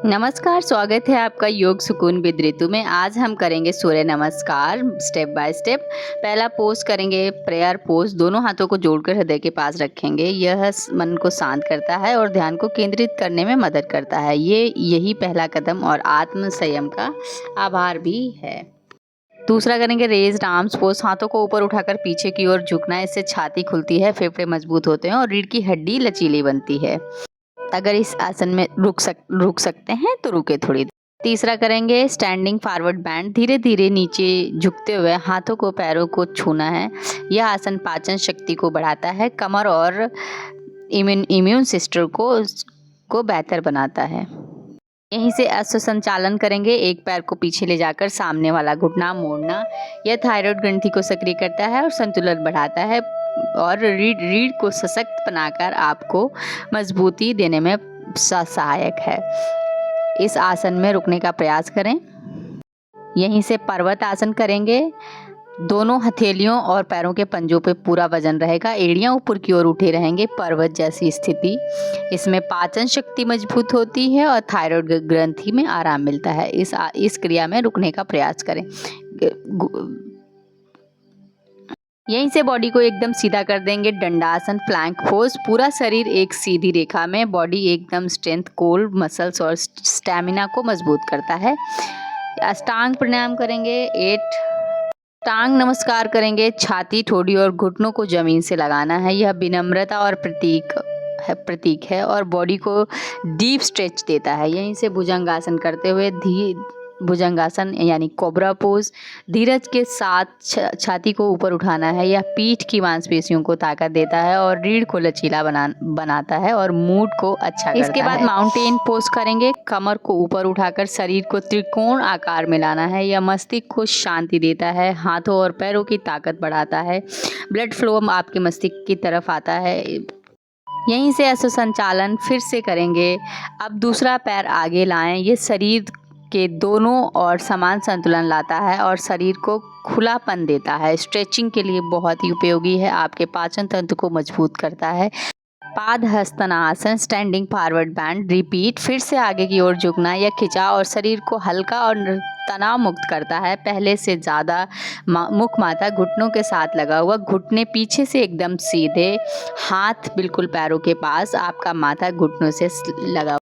नमस्कार, स्वागत है आपका योग सुकून विद ऋतु में। आज हम करेंगे सूर्य नमस्कार स्टेप बाय स्टेप। पहला पोज करेंगे प्रेयर पोज। दोनों हाथों को जोड़कर हृदय के पास रखेंगे। यह मन को शांत करता है और ध्यान को केंद्रित करने में मदद करता है। यही पहला कदम और आत्म संयम का आभार भी है। दूसरा करेंगे रेज्ड आर्म्स पोज। हाथों को ऊपर उठाकर पीछे की ओर झुकना, इससे छाती खुलती है, फेफड़े मजबूत होते हैं और रीढ़ की हड्डी लचीली बनती है। अगर इस आसन में रुक सकते हैं तो रुके थोड़ी देर। तीसरा करेंगे स्टैंडिंग फॉरवर्ड बैंड। धीरे धीरे नीचे झुकते हुए हाथों को पैरों को छूना है। यह आसन पाचन शक्ति को बढ़ाता है, कमर और इम्यून सिस्टम को बेहतर बनाता है। यहीं से अश्व संचालन करेंगे। एक पैर को पीछे ले जाकर सामने वाला घुटना मोड़ना। यह थायराइड ग्रंथि को सक्रिय करता है और संतुलन बढ़ाता है और रीढ़ को सशक्त बनाकर आपको मजबूती देने में सहायक है। इस आसन में रुकने का प्रयास करें। यहीं से पर्वत आसन करेंगे। दोनों हथेलियों और पैरों के पंजों पे पूरा वजन रहेगा। एड़ियां ऊपर की ओर उठे रहेंगे, पर्वत जैसी स्थिति। इसमें पाचन शक्ति मजबूत होती है और थायराइड ग्रंथि में आराम मिलता है। इस क्रिया में रुकने का प्रयास करें। यहीं से बॉडी को एकदम सीधा कर देंगे। दंडासन प्लैंक पोज। पूरा शरीर एक सीधी रेखा में, बॉडी एकदम स्ट्रेंथ, कोर मसल्स और स्टैमिना को मजबूत करता है। अष्टांग प्राणायाम करेंगे। 8 टांग नमस्कार करेंगे। छाती, ठोड़ी और घुटनों को जमीन से लगाना है। यह विनम्रता और प्रतीक है और बॉडी को डीप स्ट्रेच देता है। यहीं से भुजंगासन करते हुए भुजंगासन यानी कोबरा पोज। धीरज के साथ छाती को ऊपर उठाना है। यह पीठ की मांसपेशियों को ताकत देता है और रीढ़ को लचीला बनाता है और मूड को अच्छा करता है। इसके बाद माउंटेन पोज करेंगे। कमर को ऊपर उठाकर शरीर को त्रिकोण आकार में लाना है। यह मस्तिष्क को शांति देता है, हाथों और पैरों की ताकत बढ़ाता है, ब्लड फ्लो आपके मस्तिष्क की तरफ आता है। यहीं से अश्व संचालन फिर से करेंगे। अब दूसरा पैर आगे लाएं। ये शरीर के दोनों ओर समान संतुलन लाता है और शरीर को खुलापन देता है। स्ट्रेचिंग के लिए बहुत ही उपयोगी है। आपके पाचन तंत्र को मजबूत करता है। पादहस्तनासन स्टैंडिंग फॉरवर्ड बैंड। रिपीट। फिर से आगे की ओर झुकना या खिंचाव और शरीर को हल्का और तनाव मुक्त करता है। पहले से ज़्यादा मुख माथा घुटनों के साथ लगा हुआ, घुटने पीछे से एकदम सीधे, हाथ बिल्कुल पैरों के पास, आपका माथा घुटनों से लगा।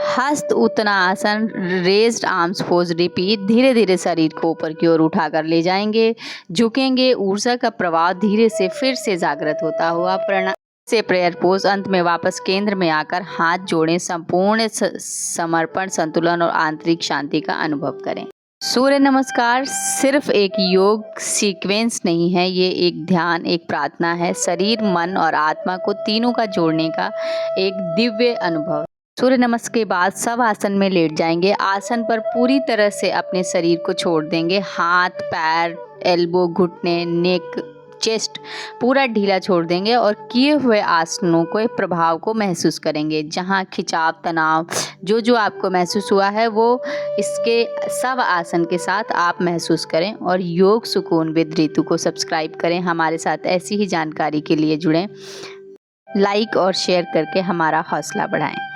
हस्त उत्तनासन रेज्ड आर्म्स पोज। रिपीट। धीरे धीरे शरीर को ऊपर की ओर उठाकर ले जाएंगे, झुकेंगे। ऊर्जा का प्रवाह धीरे से फिर से जागृत होता हुआ प्रणाम से प्रेयर पोज। अंत में वापस केंद्र में आकर हाथ जोड़ें। संपूर्ण समर्पण, संतुलन और आंतरिक शांति का अनुभव करें। सूर्य नमस्कार सिर्फ एक योग सीक्वेंस नहीं है, ये एक ध्यान, एक प्रार्थना है। शरीर, मन और आत्मा को तीनों का जोड़ने का एक दिव्य अनुभव। सूर्य नमस्कार के बाद सब आसन में लेट जाएंगे। आसन पर पूरी तरह से अपने शरीर को छोड़ देंगे। हाथ, पैर, एल्बो, घुटने, नेक, चेस्ट पूरा ढीला छोड़ देंगे और किए हुए आसनों के प्रभाव को महसूस करेंगे। जहां खिंचाव, तनाव जो आपको महसूस हुआ है वो इसके सब आसन के साथ आप महसूस करें। और योग सुकून विद ऋतु को सब्सक्राइब करें। हमारे साथ ऐसी ही जानकारी के लिए जुड़ें। लाइक और शेयर करके हमारा हौसला बढ़ाएं।